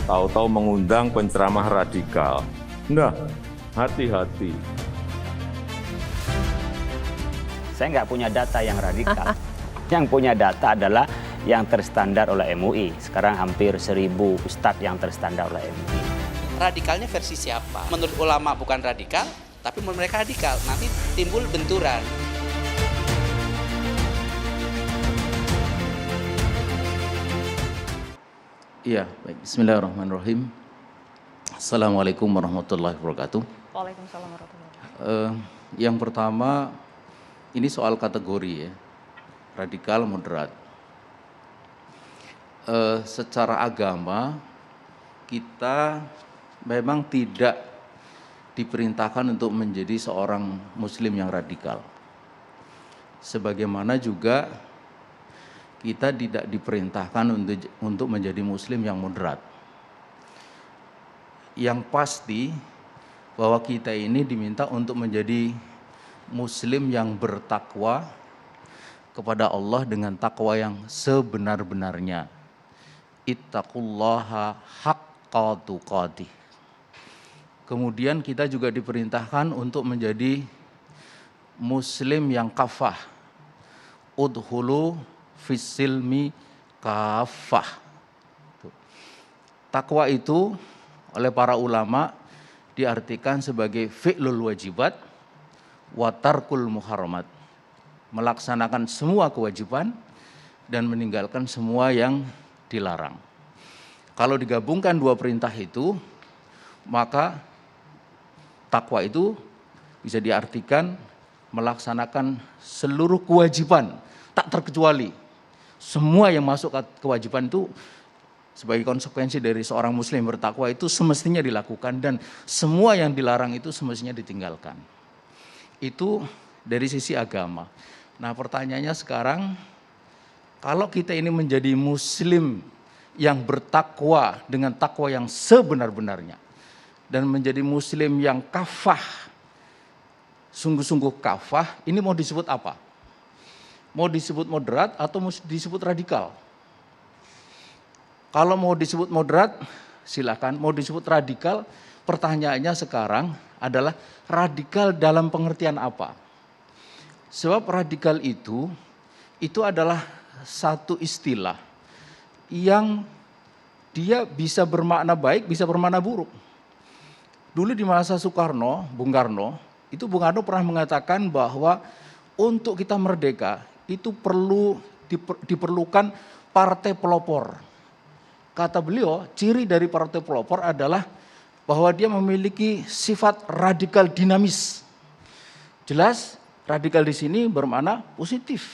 tahu-tahu mengundang penceramah radikal. Nah, hati-hati. Saya nggak punya data yang radikal. Yang punya data adalah yang terstandar oleh MUI. Sekarang hampir 1.000 ustadz yang terstandar oleh MUI. Radikalnya versi siapa? Menurut ulama bukan radikal, tapi menurut mereka radikal. Nanti timbul benturan. Iya, baik. Bismillahirrahmanirrahim. Assalamualaikum warahmatullahi wabarakatuh. Waalaikumsalam warahmatullahi wabarakatuh. Yang pertama, ini soal kategori ya, radikal, moderat. Secara agama, kita memang tidak diperintahkan untuk menjadi seorang muslim yang radikal. Sebagaimana juga kita tidak diperintahkan untuk menjadi muslim yang moderat. Yang pasti bahwa kita ini diminta untuk menjadi muslim yang bertakwa kepada Allah dengan takwa yang sebenar-benarnya. Ittaqullaha haqqa tuqatih. Kemudian kita juga diperintahkan untuk menjadi muslim yang kafah. Udhulu fisilmi kafah. Takwa itu oleh para ulama diartikan sebagai fi'lul wajibat wa tarkul muharramat, melaksanakan semua kewajiban dan meninggalkan semua yang dilarang. Kalau digabungkan dua perintah itu, maka takwa itu bisa diartikan melaksanakan seluruh kewajiban tak terkecuali. Semua yang masuk ke kewajiban itu sebagai konsekuensi dari seorang muslim bertakwa itu semestinya dilakukan, dan semua yang dilarang itu semestinya ditinggalkan. Itu dari sisi agama. Nah, pertanyaannya sekarang, kalau kita ini menjadi muslim yang bertakwa dengan takwa yang sebenar-benarnya dan menjadi muslim yang kafah, sungguh-sungguh kafah, ini mau disebut apa? Mau disebut moderat atau mau disebut radikal? Kalau mau disebut moderat, silakan. Mau disebut radikal, pertanyaannya sekarang adalah radikal dalam pengertian apa? Sebab radikal itu adalah satu istilah yang dia bisa bermakna baik, bisa bermakna buruk. Dulu di masa Soekarno, Bung Karno, itu Bung Karno pernah mengatakan bahwa untuk kita merdeka itu diperlukan partai pelopor. Kata beliau, ciri dari partai pelopor adalah bahwa dia memiliki sifat radikal dinamis. Jelas, radikal di sini bermakna positif.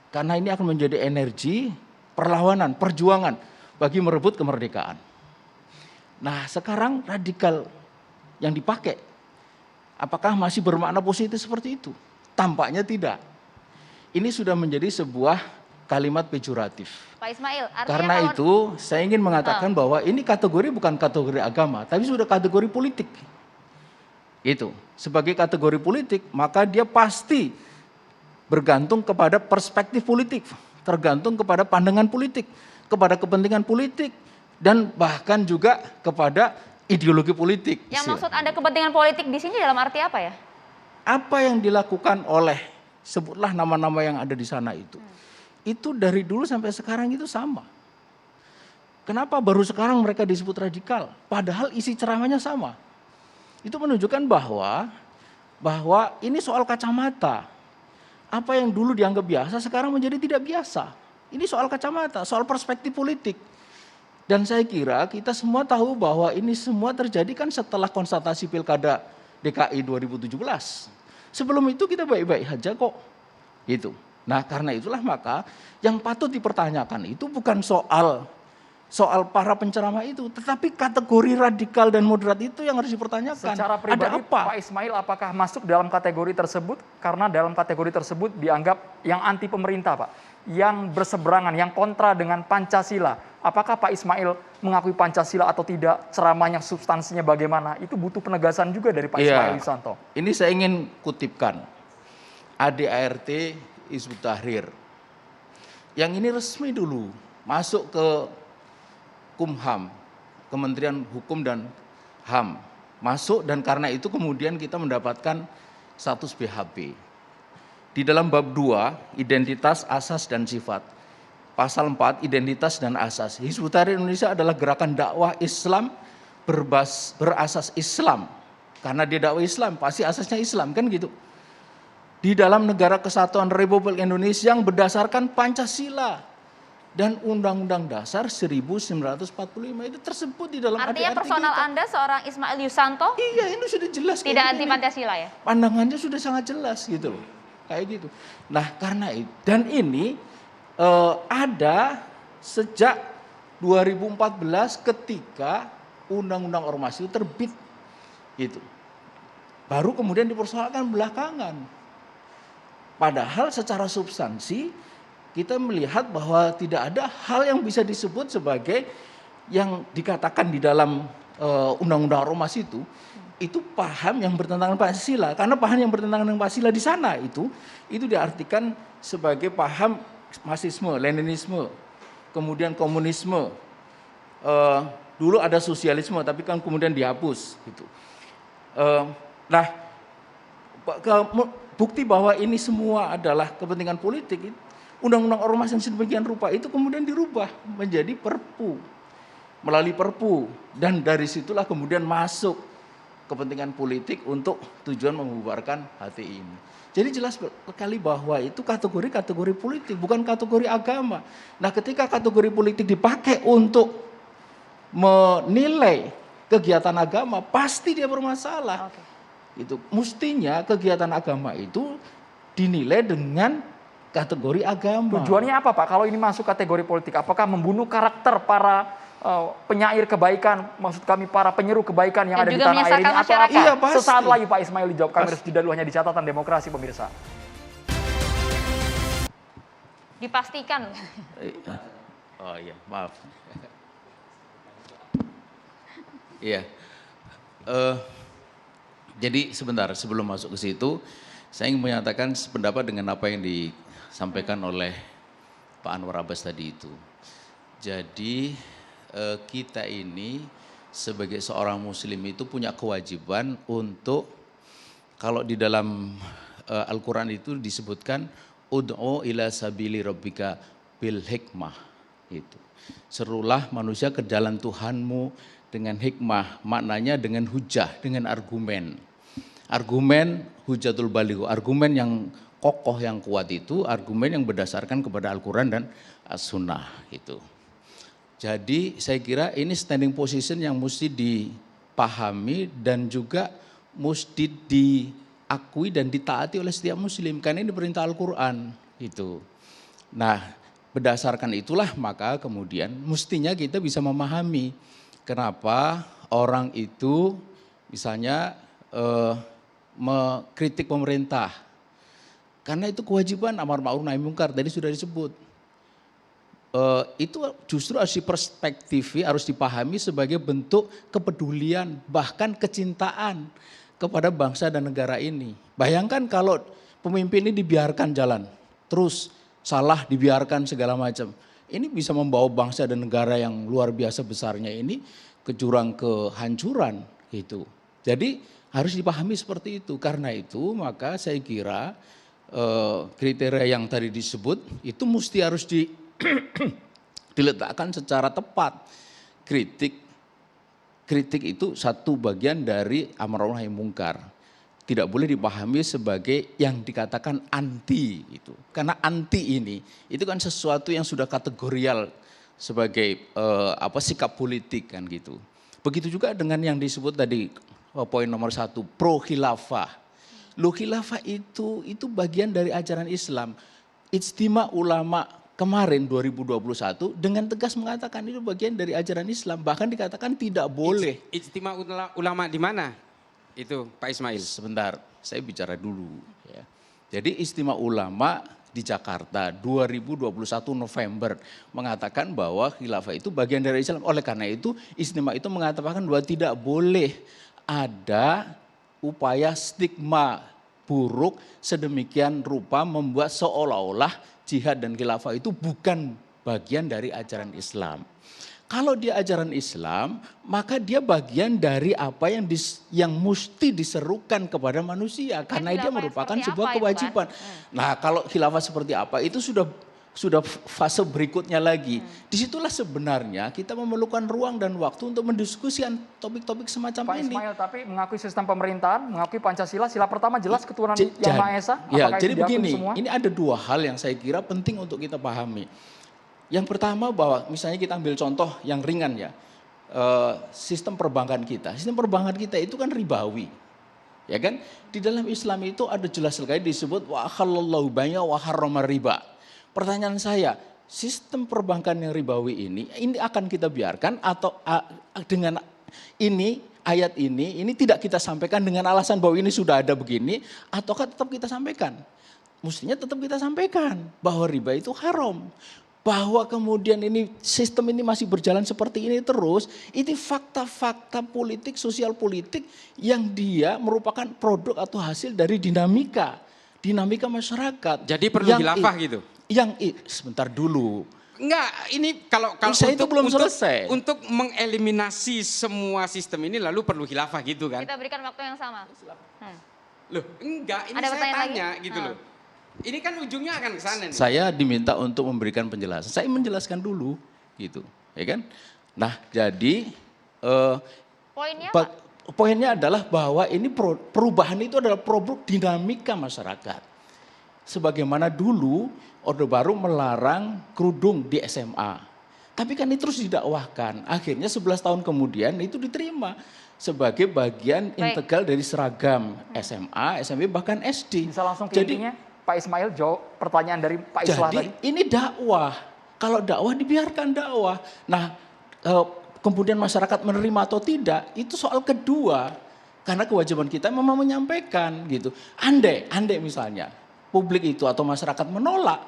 Karena ini akan menjadi energi perlawanan, perjuangan bagi merebut kemerdekaan. Nah, sekarang radikal yang dipakai, apakah masih bermakna positif seperti itu? Tampaknya tidak. Ini sudah menjadi sebuah kalimat pejoratif. Pak Ismail, artinya karena itu saya ingin mengatakan bahwa ini kategori bukan kategori agama, tapi sudah kategori politik. Itu sebagai kategori politik, maka dia pasti bergantung kepada perspektif politik, tergantung kepada pandangan politik, kepada kepentingan politik, dan bahkan juga kepada ideologi politik. Yang maksud Anda kepentingan politik di sini dalam arti apa ya? Apa yang dilakukan oleh, sebutlah nama-nama yang ada di sana itu dari dulu sampai sekarang itu sama. Kenapa baru sekarang mereka disebut radikal? Padahal isi ceramahnya sama. Itu menunjukkan bahwa ini soal kacamata. Apa yang dulu dianggap biasa sekarang menjadi tidak biasa. Ini soal kacamata, soal perspektif politik. Dan saya kira kita semua tahu bahwa ini semua terjadi kan setelah konstatasi Pilkada DKI 2017. Sebelum itu kita baik-baik aja kok. Gitu. Nah, karena itulah maka yang patut dipertanyakan itu bukan soal para penceramah itu, tetapi kategori radikal dan moderat itu yang harus dipertanyakan. Secara pribadi, ada apa? Pak Ismail apakah masuk dalam kategori tersebut? Karena dalam kategori tersebut dianggap yang anti pemerintah, Pak. Yang berseberangan, yang kontra dengan Pancasila. Apakah Pak Ismail mengakui Pancasila atau tidak? Ceramahnya, substansinya bagaimana? Itu butuh penegasan juga dari Pak Ismail Wisanto. Ini saya ingin kutipkan. ADART Hizbut Tahrir. Yang ini resmi dulu, masuk ke Kumham. Kementerian Hukum dan HAM masuk, dan karena itu kemudian kita mendapatkan status BHP. Di dalam bab 2, identitas, asas, dan sifat. Pasal 4, identitas dan asas. Hizbut Tahrir Indonesia adalah gerakan dakwah Islam berasas Islam. Karena dia dakwah Islam, pasti asasnya Islam, kan gitu. Di dalam negara kesatuan Republik Indonesia yang berdasarkan Pancasila dan Undang-Undang Dasar 1945 itu tersebut di dalam Artinya ADRT personal kita. Anda seorang Ismail Yusanto Iya, ini sudah jelas. tidak anti Pancasila ya? Pandangannya sudah sangat jelas gitu loh. Kayak gitu. Nah, karena itu, dan ini ada sejak 2014 ketika Undang-Undang Ormas itu terbit. Gitu. Baru kemudian dipersoalkan belakangan. Padahal secara substansi kita melihat bahwa tidak ada hal yang bisa disebut sebagai yang dikatakan di dalam Undang-Undang Ormas itu paham yang bertentangan Pancasila. Karena paham yang bertentangan dengan Pancasila di sana itu diartikan sebagai paham Marxisme, Leninisme, kemudian komunisme. Dulu ada sosialisme, tapi kan kemudian dihapus. Gitu. Nah, bukti bahwa ini semua adalah kepentingan politik. Undang-Undang Ormas yang sedemikian rupa itu kemudian dirubah menjadi Perpu, melalui Perpu, dan dari situlah kemudian masuk kepentingan politik untuk tujuan membubarkan HTI ini. Jadi jelas sekali bahwa itu kategori politik, bukan kategori agama. Nah, ketika kategori politik dipakai untuk menilai kegiatan agama, pasti dia bermasalah. Oke. Itu mestinya kegiatan agama itu dinilai dengan kategori agama. Tujuannya apa Pak kalau ini masuk kategori politik? Apakah membunuh karakter para penyair kebaikan, maksud kami para penyeru kebaikan yang Dan ada di juga tanah air ini, menyesatkan atau apa? masyarakat. Iya, pasti. Sesaat lagi Pak Ismail dijawab. Kami harus jeda dulu, hanya di catatan demokrasi pemirsa. Dipastikan. Oh iya, maaf. Iya. Jadi sebentar sebelum masuk ke situ, saya ingin menyatakan sependapat dengan apa yang disampaikan oleh Pak Anwar Abbas tadi itu. Jadi kita ini sebagai seorang muslim itu punya kewajiban untuk, kalau di dalam Al-Quran itu disebutkan ud'u ila sabili rabbika bil hikmah, itu. Serulah manusia ke jalan Tuhanmu dengan hikmah, maknanya dengan hujah, dengan argumen. Argumen hujatul baligh, argumen yang kokoh, yang kuat itu argumen yang berdasarkan kepada Al-Quran dan As-Sunnah itu. Jadi saya kira ini standing position yang mesti dipahami dan juga mesti diakui dan ditaati oleh setiap muslim, karena ini perintah Al-Quran itu. Nah, berdasarkan itulah maka kemudian mestinya kita bisa memahami kenapa orang itu misalnya mengkritik pemerintah. Karena itu kewajiban amar ma'ruf nahi munkar, tadi sudah disebut. Itu justru harus diperspektifi, harus dipahami sebagai bentuk kepedulian, bahkan kecintaan kepada bangsa dan negara ini. Bayangkan kalau pemimpin ini dibiarkan jalan, terus salah dibiarkan segala macam. Ini bisa membawa bangsa dan negara yang luar biasa besarnya ini ke jurang kehancuran gitu. Jadi harus dipahami seperti itu. Karena itu maka saya kira kriteria yang tadi disebut itu mesti harus diletakkan secara tepat. Kritik itu satu bagian dari amar ma'ruf nahi munkar. Tidak boleh dipahami sebagai yang dikatakan anti itu. Karena anti ini itu kan sesuatu yang sudah kategorial sebagai sikap politik kan gitu. Begitu juga dengan yang disebut tadi poin nomor 1, pro khilafah. Loh, khilafah itu bagian dari ajaran Islam. Ijtima ulama kemarin 2021 dengan tegas mengatakan itu bagian dari ajaran Islam. Bahkan dikatakan tidak boleh. Ijtima ulama di mana? Itu Pak Ismail. Sebentar, saya bicara dulu. Ya. Jadi ijtima ulama di Jakarta 2021 November mengatakan bahwa khilafah itu bagian dari Islam. Oleh karena itu ijtima itu mengatakan bahwa tidak boleh ada upaya stigma buruk sedemikian rupa membuat seolah-olah jihad dan khilafah itu bukan bagian dari ajaran Islam. Kalau dia ajaran Islam, maka dia bagian dari apa yang mesti diserukan kepada manusia. Karena dia khilafah merupakan seperti sebuah apa itu, kewajiban. Nah kalau khilafah seperti apa itu sudah fase berikutnya lagi. Disitulah sebenarnya kita memerlukan ruang dan waktu untuk mendiskusikan topik-topik semacam Pak ini. Ismail, tapi mengakui sistem pemerintahan, mengakui Pancasila, sila pertama jelas keturunan Yang Maha Esa, Ya, apakah jadi itu diakui begini, semua? ini ada dua hal yang saya kira penting untuk kita pahami. Yang pertama bahwa misalnya kita ambil contoh yang ringan ya, sistem perbankan kita. Sistem perbankan kita itu kan ribawi. Ya kan? Di dalam Islam itu ada jelas sekali disebut wa halallahu bai'a wa harrama riba. Pertanyaan saya, sistem perbankan yang ribawi ini akan kita biarkan atau dengan ini ayat ini tidak kita sampaikan dengan alasan bahwa ini sudah ada begini, ataukah tetap kita sampaikan? Mestinya tetap kita sampaikan bahwa riba itu haram. Bahwa kemudian ini sistem ini masih berjalan seperti ini terus, ini fakta-fakta politik, sosial politik yang dia merupakan produk atau hasil dari dinamika masyarakat. Jadi perlu khilafah gitu? Sebentar dulu. Enggak, ini kalau Saya itu belum selesai. Untuk mengeliminasi semua sistem ini lalu perlu khilafah gitu kan? Kita berikan waktu yang sama. Loh, enggak, ini Ada saya pertanyaan tanya lagi? gitu loh. Ini kan ujungnya akan ke sana nih. Saya diminta untuk memberikan penjelasan. Saya menjelaskan dulu gitu, ya kan? Nah, jadi Poinnya apa? poinnya adalah bahwa ini perubahan itu adalah produk dinamika masyarakat. Sebagaimana dulu Orde Baru melarang kerudung di SMA. Tapi kan itu terus didakwahkan. Akhirnya 11 tahun kemudian itu diterima sebagai bagian integral dari seragam SMA, SMP, bahkan SD. Bisa langsung ke intinya, Pak Ismail jawab pertanyaan dari Pak Islah tadi. Jadi ini dakwah. Kalau dakwah dibiarkan dakwah. Nah kemudian masyarakat menerima atau tidak itu soal kedua. Karena kewajiban kita memang menyampaikan gitu. Andai misalnya publik itu atau masyarakat menolak,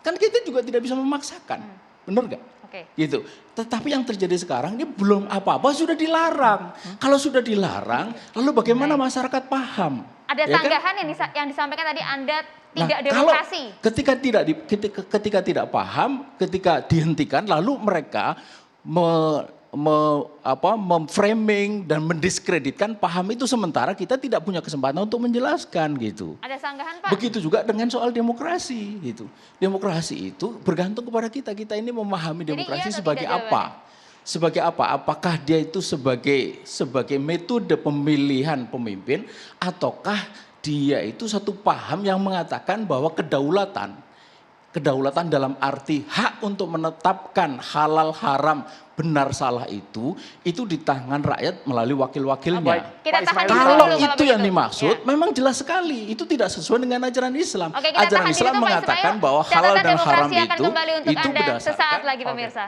kan kita juga tidak bisa memaksakan. Benar gak? Oke. Gitu. Tetapi yang terjadi sekarang ini belum apa-apa sudah dilarang. Kalau sudah dilarang, lalu bagaimana masyarakat paham? Ada Ya kan? sanggahan yang disampaikan tadi Anda tidak Kalau demokrasi. ketika tidak paham, ketika dihentikan, lalu mereka memframing dan mendiskreditkan paham itu, sementara kita tidak punya kesempatan untuk menjelaskan gitu. Ada sanggahan Pak? Begitu juga dengan soal demokrasi gitu. Demokrasi itu bergantung kepada kita ini memahami Jadi demokrasi iya atau sebagai tidak apa? Sebagai apa? Apakah dia itu sebagai metode pemilihan pemimpin, ataukah dia itu satu paham yang mengatakan bahwa kedaulatan dalam arti hak untuk menetapkan halal haram benar salah itu di tangan rakyat melalui wakil-wakilnya. Kita Pak tahan Ismail, dulu Kalau kalau itu yang begitu. dimaksud, Ya. memang jelas sekali itu tidak sesuai dengan ajaran Islam. Oke, kita Ajaran tahan Islam dulu, Pak mengatakan Ismail. bahwa halal Catatan dan haram demokrasi akan kembali untuk itu Anda berdasarkan sesaat lagi pemirsa.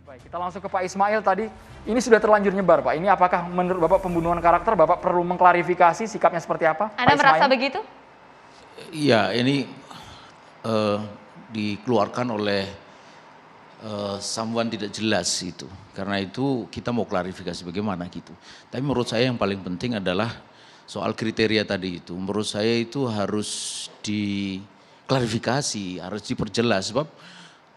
Baik, kita langsung ke Pak Ismail tadi. Ini sudah terlanjur nyebar Pak. Ini apakah menurut Bapak pembunuhan karakter, Bapak perlu mengklarifikasi sikapnya seperti apa? Anda Pak merasa Ismail? begitu? Iya, ini dikeluarkan oleh someone tidak jelas itu. Karena itu kita mau klarifikasi bagaimana gitu. Tapi menurut saya yang paling penting adalah soal kriteria tadi itu. Menurut saya itu harus diklarifikasi, harus diperjelas. Sebab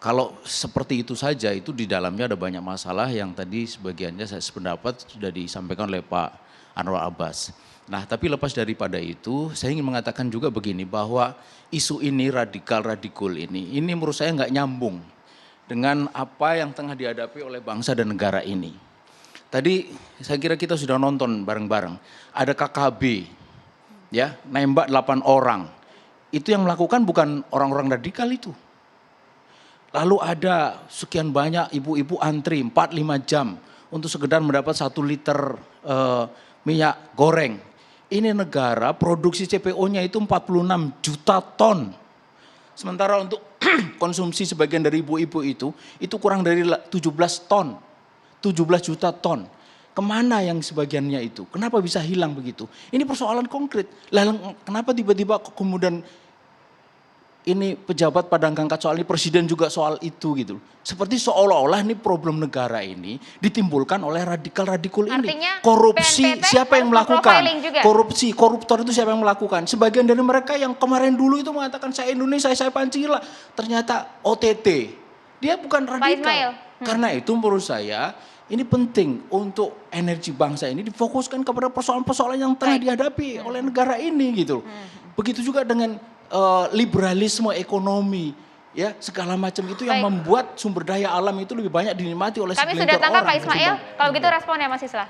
kalau seperti itu saja, itu di dalamnya ada banyak masalah yang tadi sebagiannya saya sependapat sudah disampaikan oleh Pak Anwar Abbas. Nah, tapi lepas daripada itu, saya ingin mengatakan juga begini, bahwa isu ini radikal ini menurut saya nggak nyambung dengan apa yang tengah dihadapi oleh bangsa dan negara ini. Tadi saya kira kita sudah nonton bareng-bareng, ada KKB, ya, nembak 8 orang. Itu yang melakukan bukan orang-orang radikal itu. Lalu ada sekian banyak ibu-ibu antri 4-5 jam untuk sekedar mendapat 1 liter minyak goreng. Ini negara produksi CPO-nya itu 46 juta ton. Sementara untuk konsumsi sebagian dari ibu-ibu itu kurang dari 17 ton. 17 juta ton. Kemana yang sebagiannya itu? Kenapa bisa hilang begitu? Ini persoalan konkret. Lalu kenapa tiba-tiba kemudian ini pejabat pada angkat soal ini, presiden juga soal itu gitu. Seperti seolah-olah ini problem negara ini ditimbulkan oleh radikal-radikal ini. Artinya Korupsi, BNPB siapa yang harus melakukan? memprofiling juga. Korupsi, koruptor itu siapa yang melakukan? Sebagian dari mereka yang kemarin dulu itu mengatakan saya Indonesia, saya Pancasila. Ternyata OTT, Dia bukan radikal. Ismail. Karena itu menurut saya ini penting untuk energi bangsa ini difokuskan kepada persoalan-persoalan yang tengah dihadapi oleh negara ini gitu. Begitu juga dengan liberalisme ekonomi, ya segala macam itu yang membuat sumber daya alam itu lebih banyak dinikmati oleh Kami segelintir sudah tangkap orang. Pak Ismail. Kalau gitu responnya Mas Islah.